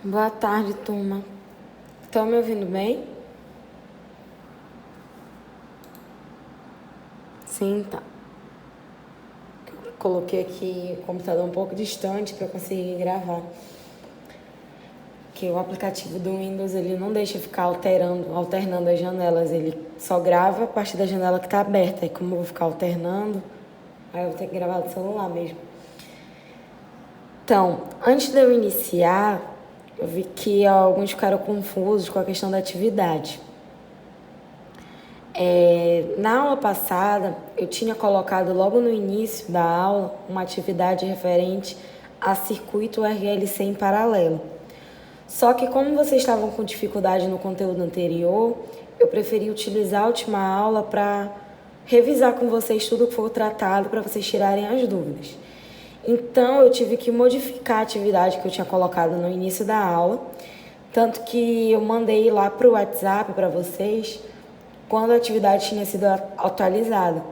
Boa tarde, turma. Estão me ouvindo bem? Sim, tá. Coloquei aqui o computador um pouco distante para conseguir gravar. Que o aplicativo do Windows ele não deixa ficar alternando as janelas. Ele só grava a partir da janela que está aberta. E como eu vou ficar alternando, aí eu vou ter que gravar do celular mesmo. Então, antes de eu iniciar, eu vi que alguns ficaram confusos com a questão da atividade. Na aula passada, eu tinha colocado logo no início da aula uma atividade referente a circuito RLC em paralelo. Só que como vocês estavam com dificuldade no conteúdo anterior, eu preferi utilizar a última aula para revisar com vocês tudo que foi tratado para vocês tirarem as dúvidas. Então, eu tive que modificar a atividade que eu tinha colocado no início da aula, tanto que eu mandei lá para o WhatsApp para vocês quando a atividade tinha sido atualizada.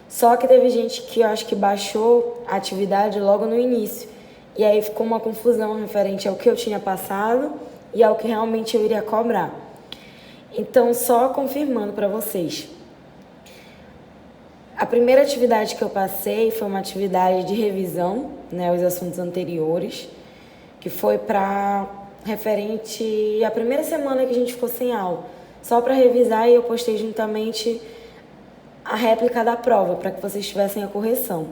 Só que teve gente que eu acho que baixou a atividade logo no início. E aí ficou uma confusão referente ao que eu tinha passado e ao que realmente eu iria cobrar. Então, só confirmando para vocês. A primeira atividade que eu passei foi uma atividade de revisão, né, aos assuntos anteriores, que foi para referente à primeira semana que a gente ficou sem aula. Só para revisar, e eu postei juntamente a réplica da prova, para que vocês tivessem a correção.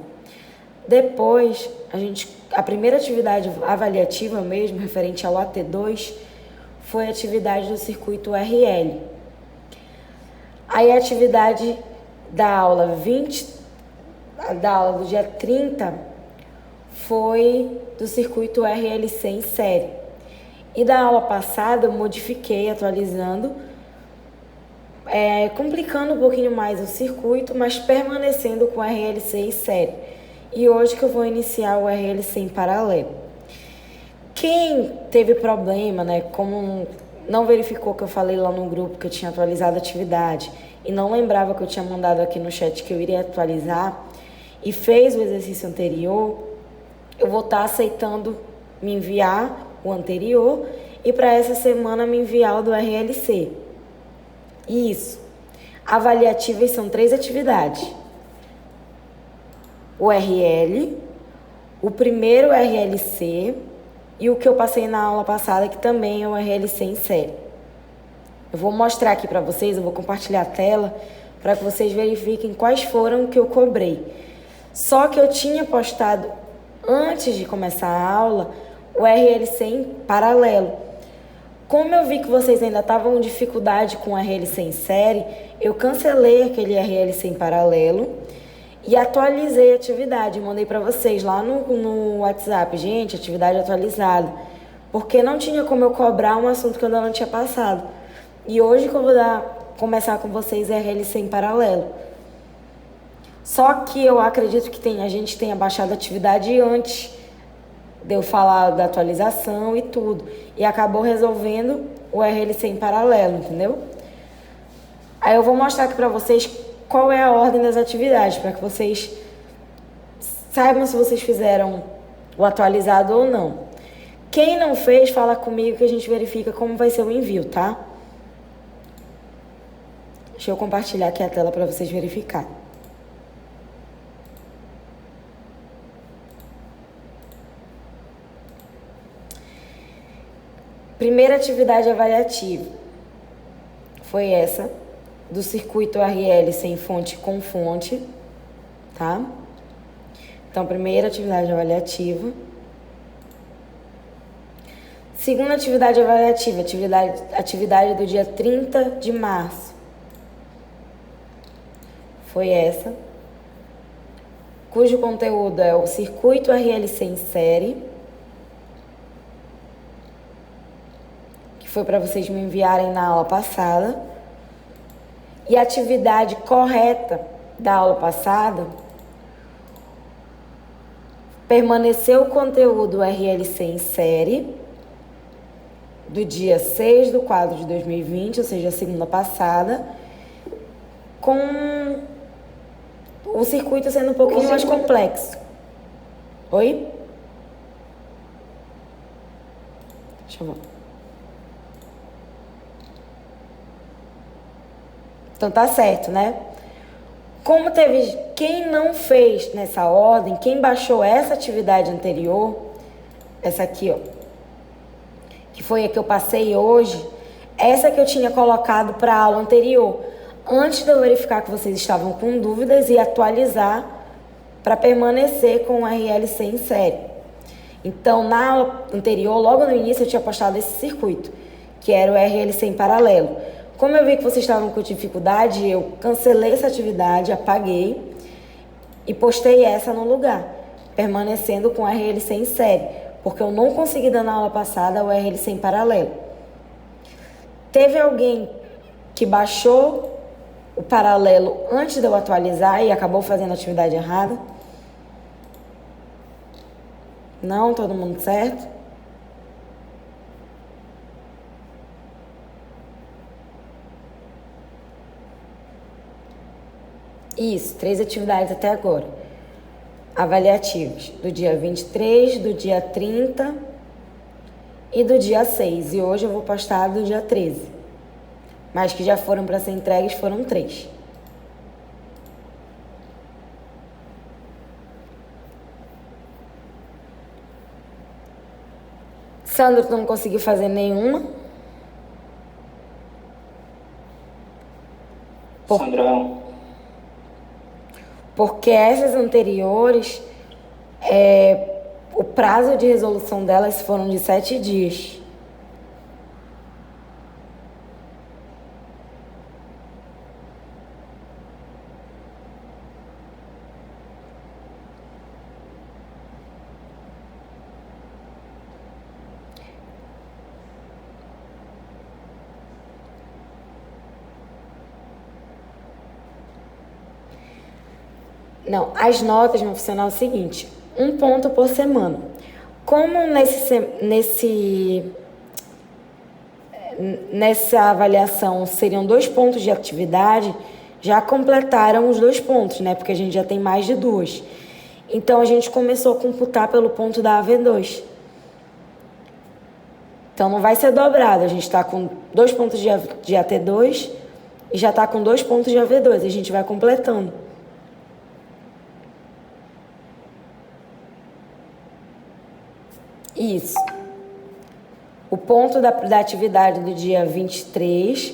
Depois, a primeira atividade avaliativa mesmo, referente ao AT2, foi a atividade do circuito RL. Aí a atividade da aula do dia 30, foi do circuito RLC em série. E da aula passada eu modifiquei, atualizando, complicando um pouquinho mais o circuito, mas permanecendo com o RLC em série. E hoje que eu vou iniciar o RLC em paralelo. Quem teve problema, né, como não verificou que eu falei lá no grupo que eu tinha atualizado a atividade e não lembrava que eu tinha mandado aqui no chat que eu iria atualizar e fez o exercício anterior, eu vou estar aceitando me enviar o anterior e para essa semana me enviar o do RLC. Isso. Avaliativas são 3 atividades. O RL, o primeiro RLC e o que eu passei na aula passada, que também é o RLC em série. Eu vou mostrar aqui para vocês, eu vou compartilhar a tela para que vocês verifiquem quais foram que eu cobrei. Só que eu tinha postado, antes de começar a aula, o RLC em paralelo. Como eu vi que vocês ainda estavam com dificuldade com o RLC em série, eu cancelei aquele RLC em paralelo e atualizei a atividade, mandei para vocês lá no WhatsApp, gente, atividade atualizada, porque não tinha como eu cobrar um assunto que eu ainda não tinha passado. E hoje que eu vou começar com vocês é RLC em paralelo. Só que eu acredito que a gente tenha baixado a atividade antes de eu falar da atualização e tudo, e acabou resolvendo o RLC em paralelo, entendeu? Aí eu vou mostrar aqui para vocês qual é a ordem das atividades, para que vocês saibam se vocês fizeram o atualizado ou não. Quem não fez, fala comigo que a gente verifica como vai ser o envio, tá? Deixa eu compartilhar aqui a tela para vocês verificarem. Primeira atividade avaliativa foi essa, do circuito RL sem fonte com fonte, tá? Então, primeira atividade avaliativa. Segunda atividade avaliativa, atividade do dia 30 de março. Foi essa, cujo conteúdo é o circuito RLC em série, que foi para vocês me enviarem na aula passada. E a atividade correta da aula passada permaneceu o conteúdo RLC em série do dia 6/4 de 2020, ou seja, a segunda passada, com o circuito sendo um pouquinho mais complexo. Oi? Deixa eu ver. Então tá certo, né? Como teve quem não fez nessa ordem, quem baixou essa atividade anterior, essa aqui, ó, que foi a que eu passei hoje, essa que eu tinha colocado para a aula anterior, antes de eu verificar que vocês estavam com dúvidas e atualizar para permanecer com o RLC em série. Então, na aula anterior, logo no início, eu tinha postado esse circuito, que era o RLC em paralelo. Como eu vi que vocês estavam com dificuldade, eu cancelei essa atividade, apaguei e postei essa no lugar, permanecendo com o RLC em série, porque eu não consegui dar na aula passada o RLC em paralelo. Teve alguém que baixou o paralelo antes de eu atualizar e acabou fazendo a atividade errada? Não? Todo mundo certo? Isso, 3 atividades até agora. Avaliativas do dia 23, do dia 30 e do dia 6. E hoje eu vou postar do dia 13. Mas que já foram para ser entregues foram 3. Sandro não conseguiu fazer nenhuma. Sandrão. Porque essas anteriores, o prazo de resolução delas foram de 7 dias. Não, as notas vão funcionar o seguinte: 1 ponto por semana. Como nessa avaliação seriam 2 pontos de atividade, já completaram os 2 pontos, né? Porque a gente já tem mais de 2. Então, a gente começou a computar pelo ponto da AV2. Então, não vai ser dobrado. A gente está com 2 pontos de AT2 e já está com 2 pontos de AV2. A gente vai completando. Isso. O ponto da atividade do dia 23,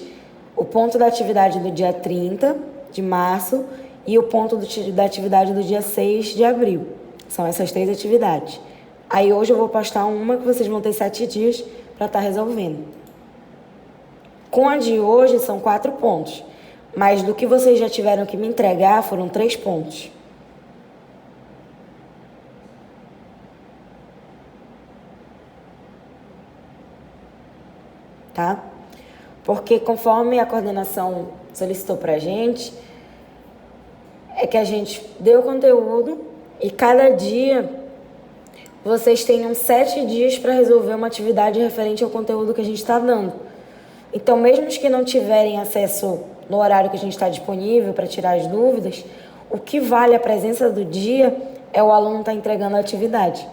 o ponto da atividade do dia 30 de março e o ponto da atividade do dia 6 de abril. São essas 3 atividades. Aí hoje eu vou postar uma que vocês vão ter 7 dias para estar resolvendo. Com a de hoje são 4 pontos, mas do que vocês já tiveram que me entregar foram 3 pontos. Tá? Porque conforme a coordenação solicitou pra gente, é que a gente deu conteúdo e cada dia vocês tenham 7 dias para resolver uma atividade referente ao conteúdo que a gente está dando. Então, mesmo os que não tiverem acesso no horário que a gente está disponível para tirar as dúvidas, o que vale a presença do dia é o aluno estar entregando a atividade.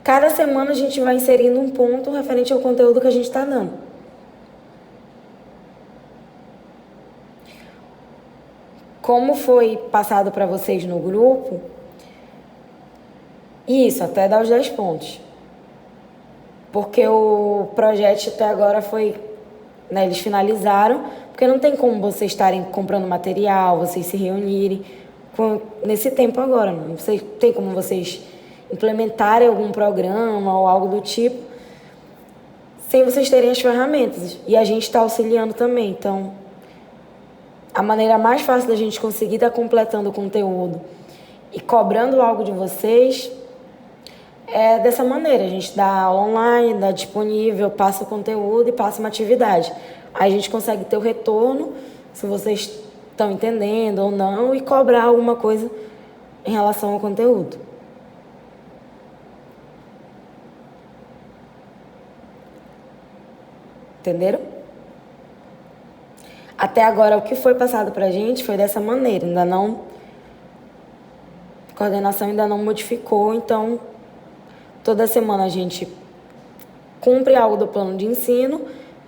Cada semana a gente vai inserindo um ponto referente ao conteúdo que a gente está dando. Como foi passado para vocês no grupo, isso, até dar os 10 pontos. Porque o projeto até agora foi, né, eles finalizaram, porque não tem como vocês estarem comprando material, vocês se reunirem nesse tempo agora. Não tem como vocês implementarem algum programa ou algo do tipo sem vocês terem as ferramentas. E a gente está auxiliando também. Então, a maneira mais fácil da gente conseguir estar completando o conteúdo e cobrando algo de vocês é dessa maneira. A gente dá aula online, dá disponível, passa o conteúdo e passa uma atividade. Aí a gente consegue ter o retorno, se vocês estão entendendo ou não, e cobrar alguma coisa em relação ao conteúdo. Entenderam? Até agora, o que foi passado pra gente foi dessa maneira. A coordenação ainda não modificou, então Toda semana a gente cumpre algo do plano de ensino,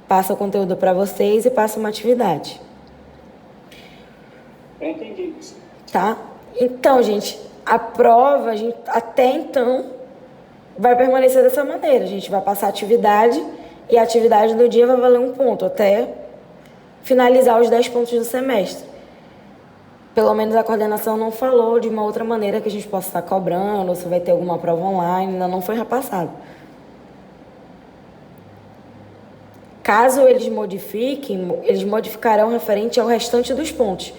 passa o conteúdo para vocês e passa uma atividade. Entendi. Tá? Então, gente, a prova, até então, vai permanecer dessa maneira. A gente vai passar a atividade e a atividade do dia vai valer 1 ponto, até finalizar os 10 pontos do semestre. Pelo menos a coordenação não falou de uma outra maneira que a gente possa estar cobrando, ou se vai ter alguma prova online, ainda não foi repassado. Caso eles modifiquem, eles modificarão referente ao restante dos pontos.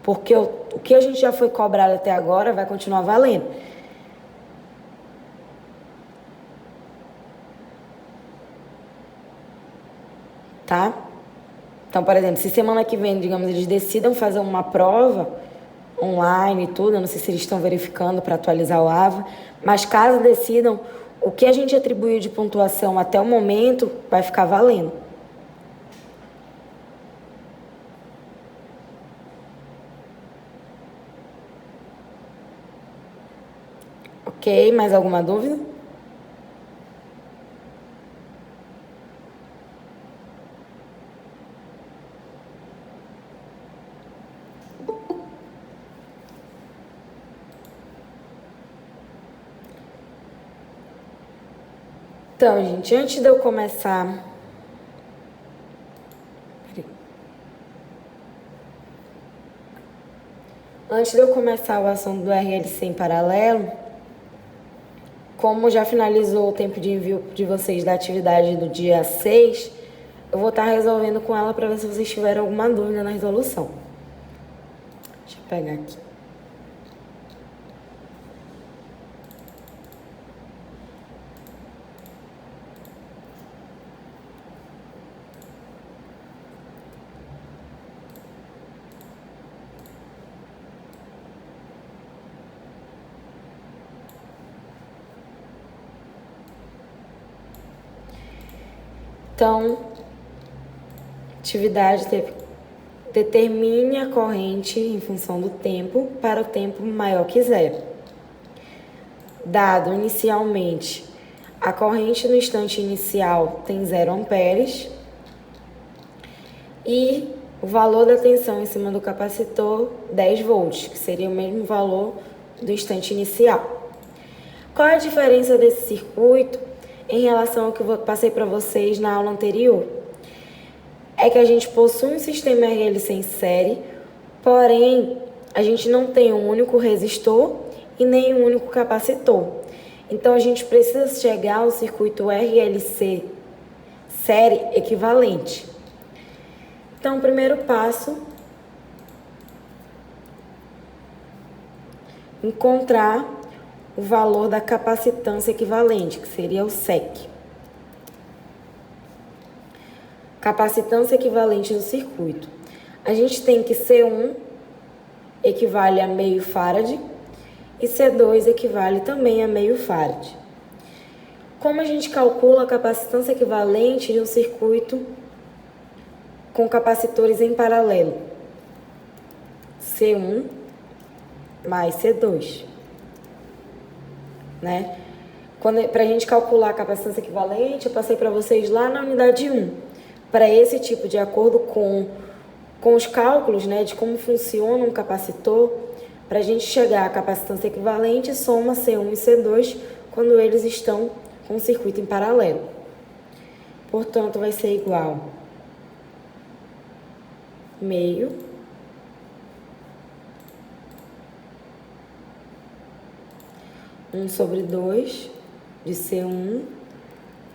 Porque o que a gente já foi cobrado até agora vai continuar valendo. Tá? Então, por exemplo, se semana que vem, digamos, eles decidam fazer uma prova online e tudo, eu não sei se eles estão verificando para atualizar o AVA, mas caso decidam, o que a gente atribuiu de pontuação até o momento vai ficar valendo. Ok, mais alguma dúvida? Então, gente, antes de eu começar... Antes de eu começar o assunto do RLC em paralelo, como já finalizou o tempo de envio de vocês da atividade do dia 6, eu vou estar resolvendo com ela para ver se vocês tiveram alguma dúvida na resolução. Deixa eu pegar aqui. Então, atividade determine a corrente em função do tempo para o tempo maior que zero. Dado inicialmente, a corrente no instante inicial tem 0 amperes e o valor da tensão em cima do capacitor 10 volts, que seria o mesmo valor do instante inicial. Qual é a diferença desse circuito em relação ao que eu passei para vocês na aula anterior? É que a gente possui um sistema RLC em série, porém a gente não tem um único resistor e nem um único capacitor. Então a gente precisa chegar ao circuito RLC série equivalente. Então o primeiro passo, encontrar o valor da capacitância equivalente, que seria o SEC. Capacitância equivalente do circuito. A gente tem que C1 equivale a meio farad e C2 equivale também a meio farad. Como a gente calcula a capacitância equivalente de um circuito com capacitores em paralelo? C1 mais C2. Né? Para a gente calcular a capacitância equivalente, eu passei para vocês lá na unidade 1. Para esse tipo, de acordo com os cálculos, né, de como funciona um capacitor, para a gente chegar à capacitância equivalente, soma C1 e C2 quando eles estão com o circuito em paralelo. Portanto, vai ser igual meio um sobre 2 de C1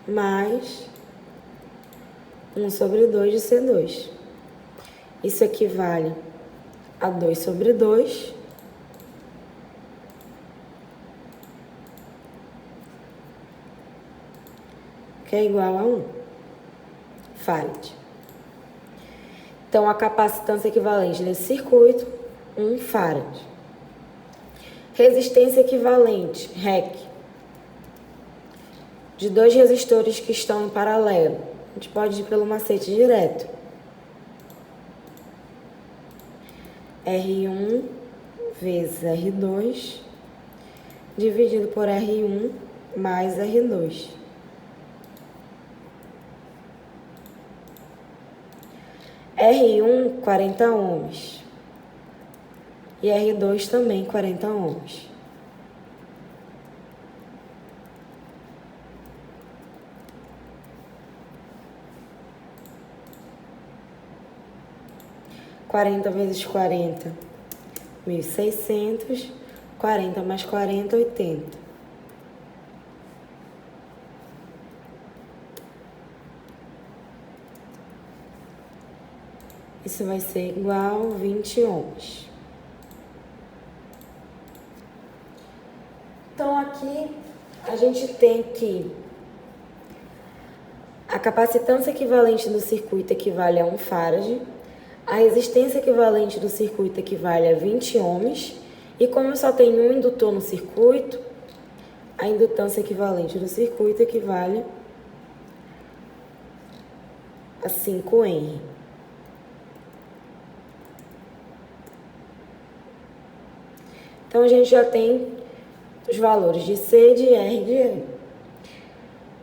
mais 1 sobre 2 de C2. Isso equivale a 2 sobre 2 que é igual a 1 farad. Então, a capacitância equivalente desse circuito, 1 farad. Resistência equivalente, REC, de 2 resistores que estão em paralelo. A gente pode ir pelo macete direto. R1 vezes R2, dividido por R1 mais R2. R1, 40 ohms. E R2 também 40 ohms. Quarenta vezes 40, 1.600. 40 mais 40, 80. Isso vai ser igual a 20 ohms. Então, aqui a gente tem que a capacitância equivalente do circuito equivale a 1 farad, a resistência equivalente do circuito equivale a 20 ohms, e como eu só tenho um indutor no circuito, a indutância equivalente do circuito equivale a 5 Henry. Então, a gente já tem os valores de C, de R e de L.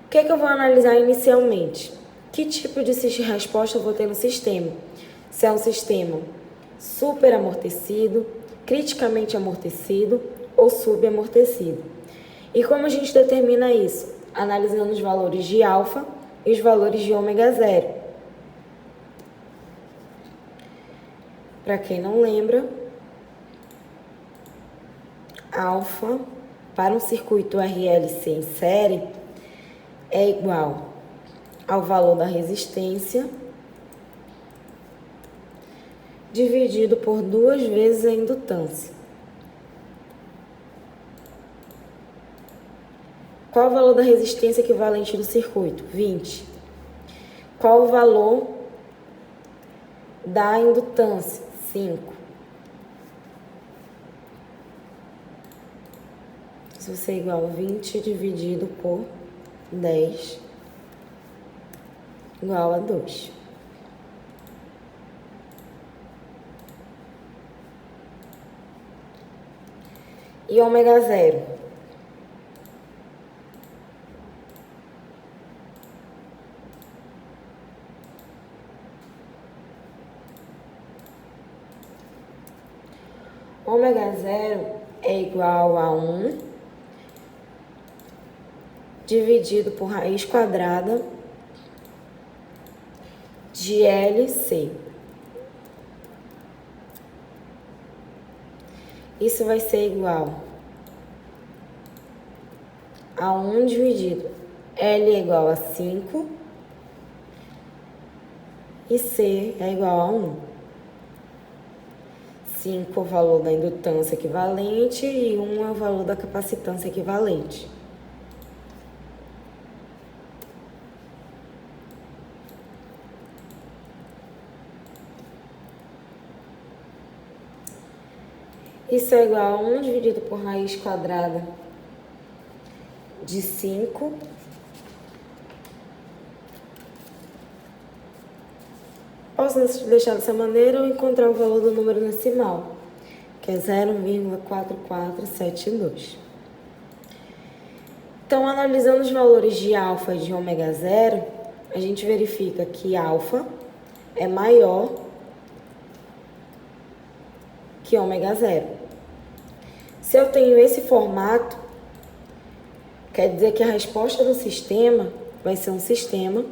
O que é que eu vou analisar inicialmente? Que tipo de resposta eu vou ter no sistema? Se é um sistema superamortecido, criticamente amortecido ou subamortecido. E como a gente determina isso? Analisando os valores de alfa e os valores de ômega zero. Para quem não lembra, alfa para um circuito RLC em série é igual ao valor da resistência dividido por 2 vezes a indutância. Qual o valor da resistência equivalente do circuito? 20. Qual o valor da indutância? 5. Isso vai ser igual a 20 dividido por 10, igual a 2. E ômega zero? Ômega zero é igual a 1 dividido por raiz quadrada de LC. Isso vai ser igual a 1 dividido. L é igual a 5 e C é igual a 1. 5 é o valor da indutância equivalente e 1 é o valor da capacitância equivalente. Isso é igual a 1 dividido por raiz quadrada de 5. Posso deixar dessa maneira ou encontrar o valor do número decimal, que é 0,4472. Então, analisando os valores de alfa e de ômega zero, a gente verifica que alfa é maior que ômega zero. Se eu tenho esse formato, quer dizer que a resposta do sistema vai ser um sistema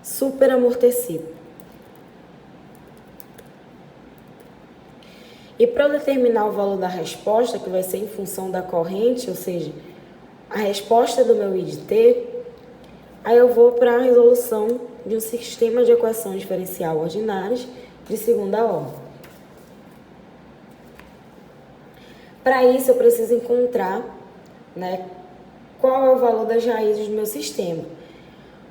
superamortecido. E para eu determinar o valor da resposta, que vai ser em função da corrente, ou seja, a resposta do meu IDT, aí eu vou para a resolução de um sistema de equações diferencial ordinárias de segunda ordem. Para isso, eu preciso encontrar, qual é o valor das raízes do meu sistema.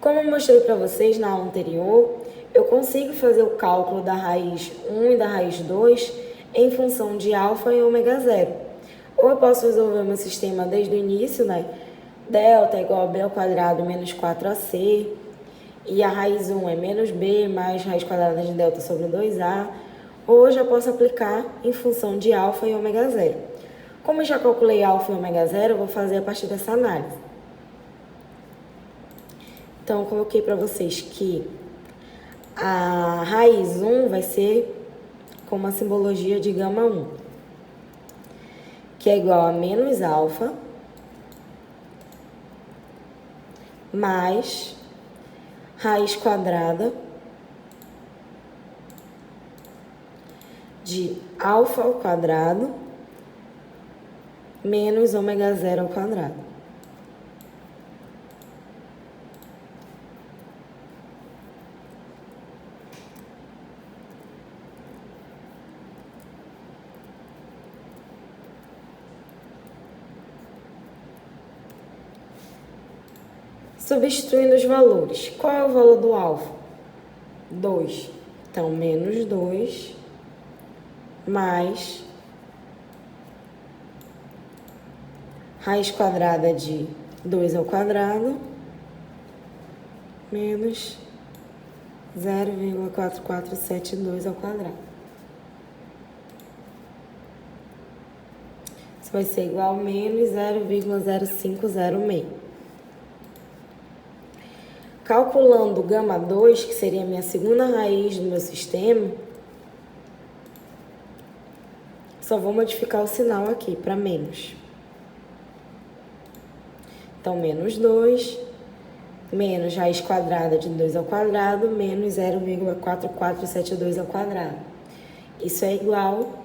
Como eu mostrei para vocês na aula anterior, eu consigo fazer o cálculo da raiz 1 e da raiz 2 em função de alfa e ômega zero. Ou eu posso resolver o meu sistema desde o início, delta é igual a b ao quadrado menos 4ac, e a raiz 1 é menos b mais raiz quadrada de delta sobre 2a, ou eu já posso aplicar em função de alfa e ômega zero. Como eu já calculei alfa e ômega zero, eu vou fazer a partir dessa análise. Então, eu coloquei para vocês que a raiz 1 vai ser com uma simbologia de gama 1, que é igual a menos alfa mais raiz quadrada de alfa ao quadrado menos ômega zero ao quadrado. Substituindo os valores. Qual é o valor do alfa? 2. Então, menos 2 mais raiz quadrada de 2 ao quadrado menos 0,4472 ao quadrado. Isso vai ser igual a menos 0,0506. Calculando gama 2, que seria a minha segunda raiz do meu sistema, só vou modificar o sinal aqui para menos. Então, menos 2, menos raiz quadrada de 2 ao quadrado, menos 0,4472 ao quadrado. Isso é igual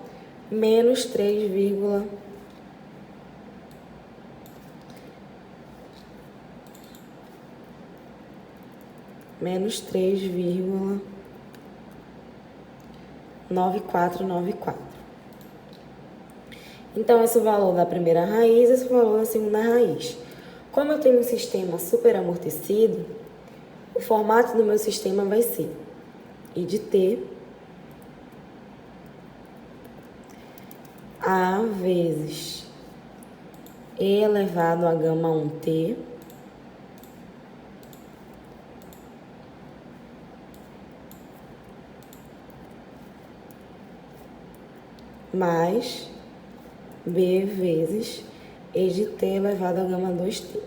a menos 3,9494. Então, esse é o valor da primeira raiz, esse é o valor da segunda raiz. Como eu tenho um sistema superamortecido, o formato do meu sistema vai ser I de T A vezes E elevado a gama 1T mais B vezes E de T elevado a gama 2T.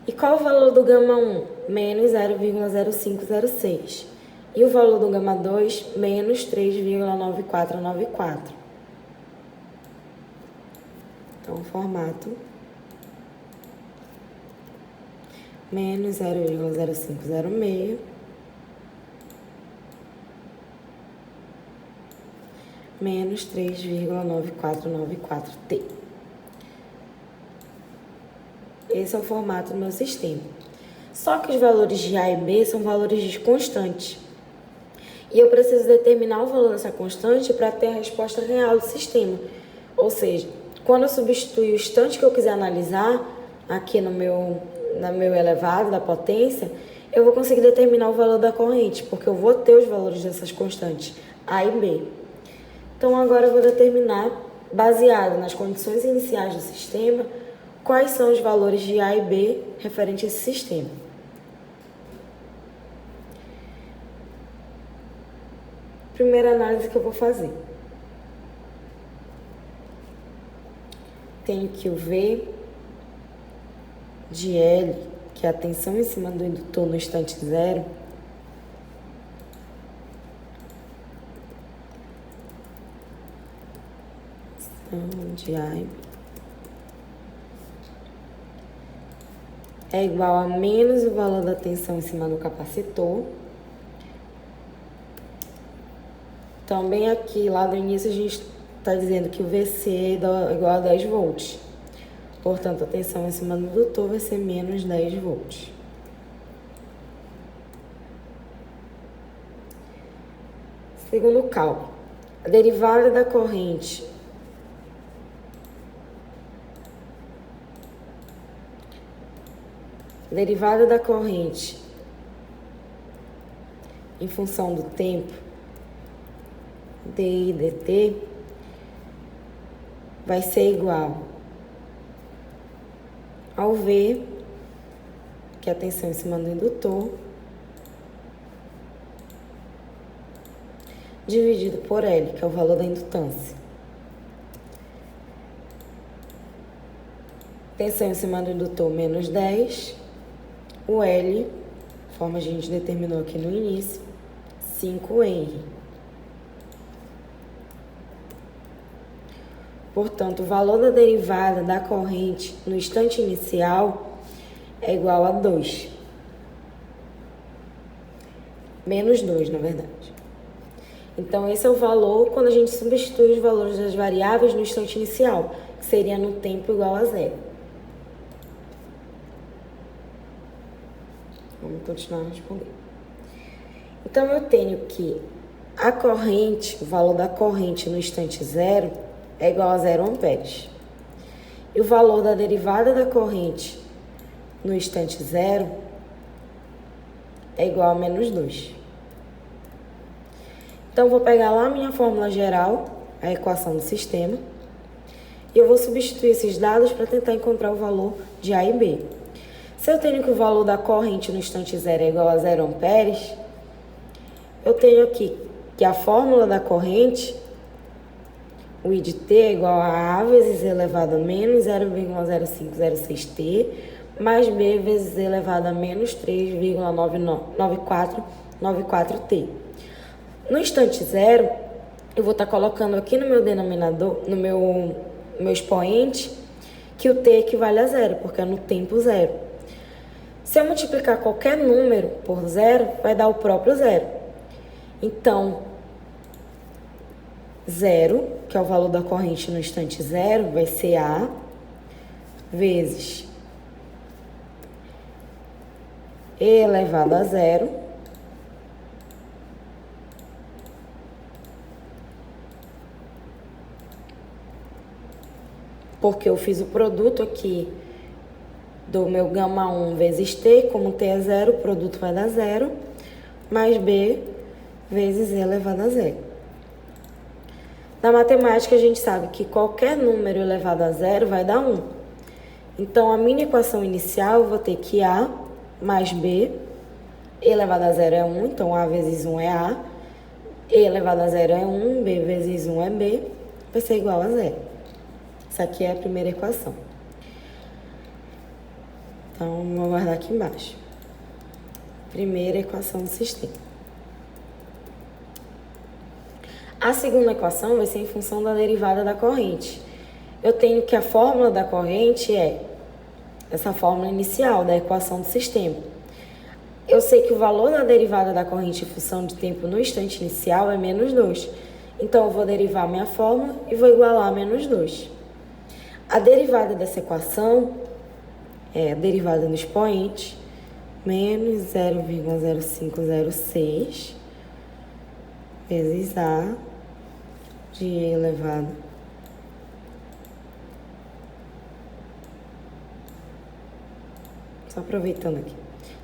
E qual o valor do gama 1? Menos 0,0506. E o valor do gama 2? Menos 3,9494. Então, o formato menos 0,0506 menos 3,9494T. Esse é o formato do meu sistema. Só que os valores de A e B são valores de constante. E eu preciso determinar o valor dessa constante para ter a resposta real do sistema. Ou seja, quando eu substituir o instante que eu quiser analisar aqui no meu elevado da potência, eu vou conseguir determinar o valor da corrente, porque eu vou ter os valores dessas constantes A e B. Então, agora eu vou determinar, baseado nas condições iniciais do sistema, quais são os valores de A e B referente a esse sistema. Primeira análise que eu vou fazer. Tenho que o V de L, que é a tensão em cima do indutor no instante zero, de A e B é igual a menos o valor da tensão em cima do capacitor. Então, bem aqui, lá do início, a gente está dizendo que o VC é igual a 10 volts. Portanto, a tensão em cima do indutor vai ser menos 10 volts. Segundo cálculo, a derivada da corrente em função do tempo, dI dt, vai ser igual ao V, que é a tensão em cima do indutor, dividido por L, que é o valor da indutância. Tensão em cima do indutor, menos 10. O L, conforme a gente determinou aqui no início, 5R. Portanto, o valor da derivada da corrente no instante inicial é igual a 2. Menos 2, na verdade. Então, esse é o valor quando a gente substitui os valores das variáveis no instante inicial, que seria no tempo igual a 0. Vamos continuar respondendo. Então, eu tenho que a corrente, o valor da corrente no instante 0 é igual a 0 amperes. E o valor da derivada da corrente no instante 0 é igual a menos 2. Então, eu vou pegar lá a minha fórmula geral, a equação do sistema, e eu vou substituir esses dados para tentar encontrar o valor de A e B. Se eu tenho que o valor da corrente no instante 0 é igual a 0 amperes, eu tenho aqui que a fórmula da corrente, o I de T é igual a A vezes E elevado a menos 0,0506T, mais B vezes E elevado a menos 3,9494T. No instante 0, eu vou estar colocando aqui no meu denominador, no meu expoente, que o T equivale a 0, porque é no tempo 0. Se eu multiplicar qualquer número por 0, vai dar o próprio 0. Então, 0, que é o valor da corrente no instante 0, vai ser A vezes E elevado a 0 porque eu fiz o produto aqui do meu gama 1 vezes T, como T é 0, o produto vai dar 0, mais B vezes E elevado a 0. Na matemática, a gente sabe que qualquer número elevado a 0 vai dar 1. Então, a minha equação inicial, eu vou ter que A mais B, E elevado a 0 é 1, então A vezes 1 é A, E elevado a 0 é 1, B vezes 1 é B, vai ser igual a 0. Essa aqui é a primeira equação. Então, vou guardar aqui embaixo. Primeira equação do sistema. A segunda equação vai ser em função da derivada da corrente. Eu tenho que a fórmula da corrente é essa fórmula inicial da equação do sistema. Eu sei que o valor da derivada da corrente em função de tempo no instante inicial é menos 2. Então, eu vou derivar minha fórmula e vou igualar a menos 2. A derivada dessa equação é a derivada no expoente, menos 0,0506 vezes A de E elevado só aproveitando aqui,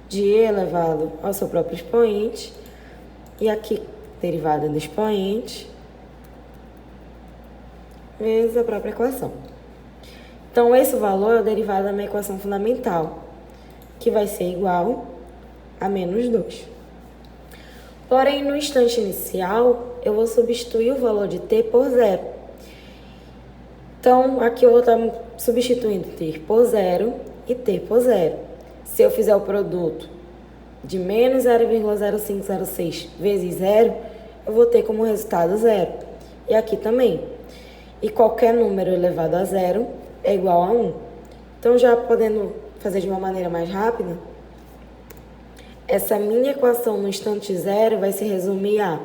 de E elevado ao seu próprio expoente, e aqui derivada do expoente vezes a própria equação. Então, esse valor é o derivado da minha equação fundamental, que vai ser igual a menos 2. Porém, no instante inicial, eu vou substituir o valor de T por 0. Então, aqui eu vou estar substituindo T por 0 e T por 0. Se eu fizer o produto de menos 0,0506 vezes 0, eu vou ter como resultado 0. E aqui também. E qualquer número elevado a 0 é igual a 1. Então, já podendo fazer de uma maneira mais rápida, essa minha equação no instante 0 vai se resumir a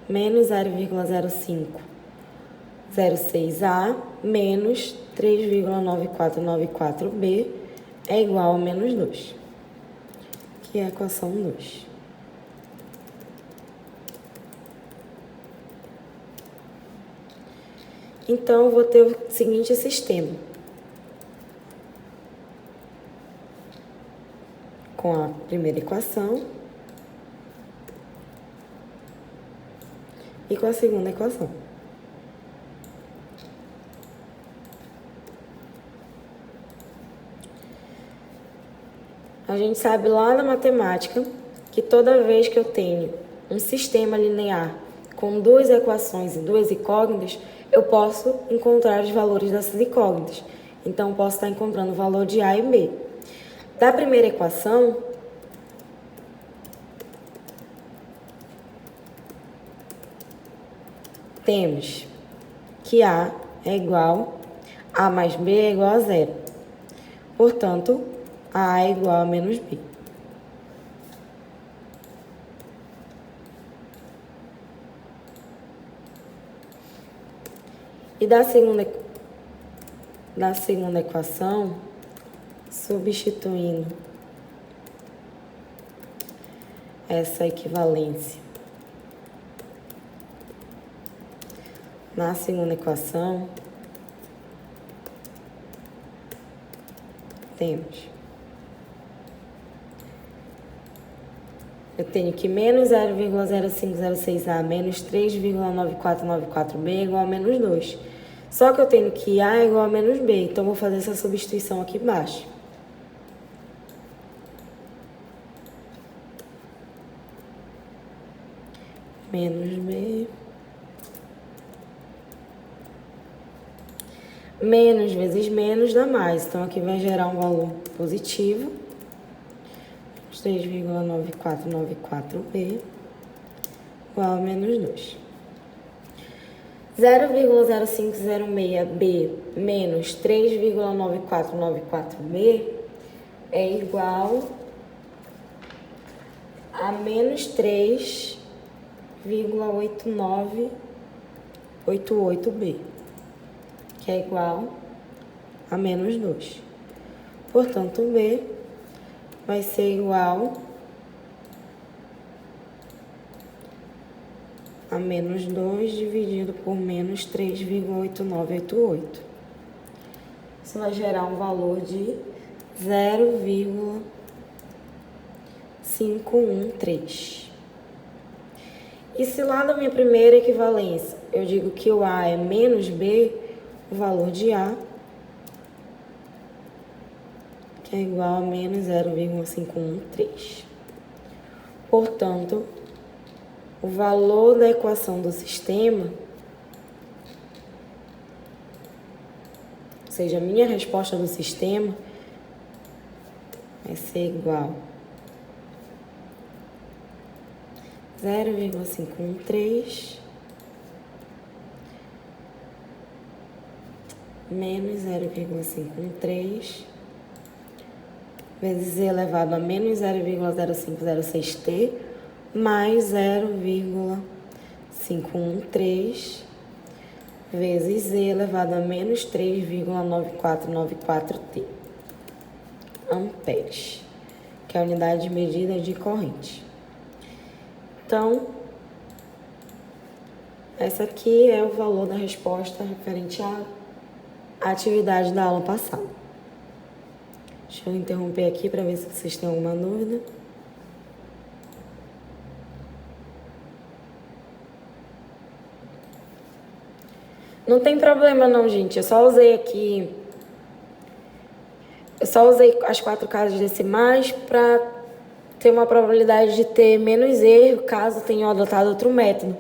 menos 0,0506A menos 3,9494B é igual a menos 2, que é a equação 2. Então, eu vou ter o seguinte sistema. Com a primeira equação e com a segunda equação. A gente sabe lá na matemática que toda vez que eu tenho um sistema linear com duas equações e duas incógnitas, eu posso encontrar os valores dessas incógnitas. Então, eu posso estar encontrando o valor de A e B. Da primeira equação, temos que A é igual a mais B é igual a zero. Portanto, A é igual a menos B. E da segunda equação, substituindo essa equivalência na segunda equação, eu tenho que menos 0,0506A menos 3,9494B é igual a menos 2. Só que eu tenho que A é igual a menos B, então vou fazer essa substituição aqui embaixo. Menos B. Menos vezes menos dá mais, então aqui vai gerar um valor positivo. 3,9494B igual a menos 2. 0,0506B menos 3,9494B é igual a menos 3,8988B, que é igual a menos 2. Portanto, B vai ser igual a menos 2 dividido por menos 3,8988. Isso vai gerar um valor de 0,513. E se lá da minha primeira equivalência eu digo que o A é menos B, o valor de A que é igual a menos 0,513. Portanto, o valor da equação do sistema, ou seja, a minha resposta do sistema, vai ser igual a 0,513 menos 0,513 vezes Z elevado a menos 0,0506T mais 0,513 vezes Z elevado a menos 3,9494T amperes, que é a unidade de medida de corrente. Então, essa aqui é o valor da resposta referente à atividade da aula passada. Deixa eu interromper aqui para ver se vocês têm alguma dúvida. Não tem problema não, gente. Eu só usei as 4 casas decimais para ter uma probabilidade de ter menos erro caso tenha adotado outro método.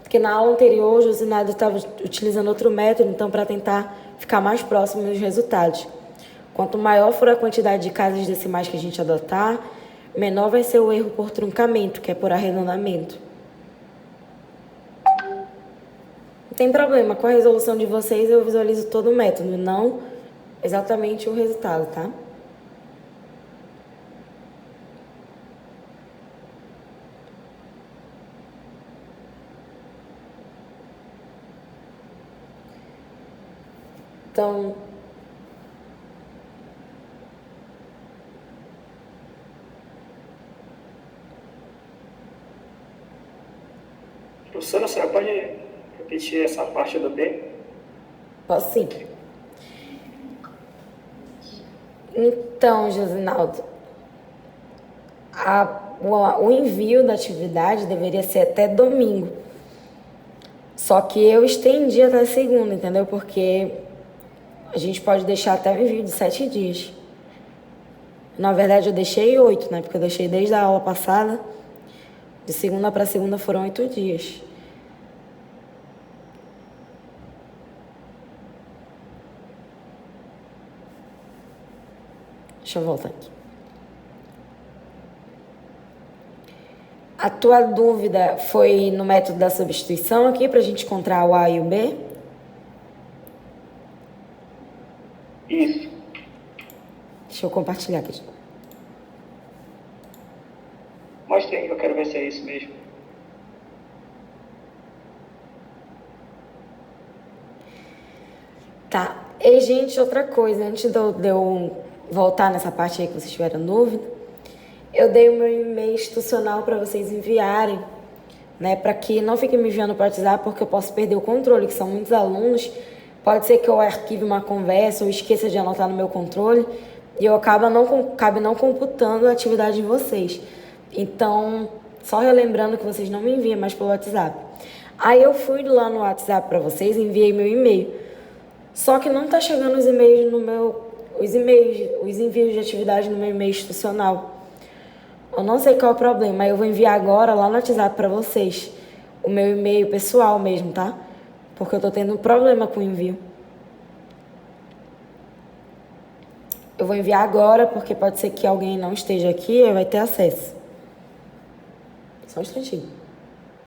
Porque na aula anterior, o Josinado estava utilizando outro método, então para tentar ficar mais próximo dos resultados. Quanto maior for a quantidade de casas decimais que a gente adotar, menor vai ser o erro por truncamento, que é por arredondamento. Não tem problema, com a resolução de vocês eu visualizo todo o método, não exatamente o resultado, tá? Então, professora, a senhora pode repetir essa parte do B? posso sim. Então, Josinaldo, o envio da atividade deveria ser até domingo. Só que eu estendi até segunda, entendeu? Porque a gente pode deixar até o envio de 7 dias. Na verdade, eu deixei 8, né? Porque eu deixei desde a aula passada De segunda para segunda foram 8 dias. Deixa eu voltar aqui. A tua dúvida foi no método da substituição aqui, pra gente encontrar o A e o B? Isso. Deixa eu compartilhar aqui. Mostra aí, eu quero ver se é isso mesmo. Tá. E, gente, outra coisa, antes de eu voltar nessa parte aí que vocês tiveram dúvida, eu dei o meu e-mail institucional para vocês enviarem, né? Para que não fiquem me enviando para o WhatsApp, porque eu posso perder o controle, que são muitos alunos. Pode ser que eu arquive uma conversa ou esqueça de anotar no meu controle e eu acabe não computando a atividade de vocês. Então, só relembrando que vocês não me enviem mais pelo WhatsApp. Aí eu fui lá no WhatsApp para vocês, enviei meu e-mail. Só que não tá chegando os e-mails os envios de atividade no meu e-mail institucional. Eu não sei qual é o problema, eu vou enviar agora lá no WhatsApp para vocês. O meu e-mail pessoal mesmo, tá? Porque eu tô tendo um problema com o envio. Eu vou enviar agora, porque pode ser que alguém não esteja aqui e vai ter acesso. Só um instantinho.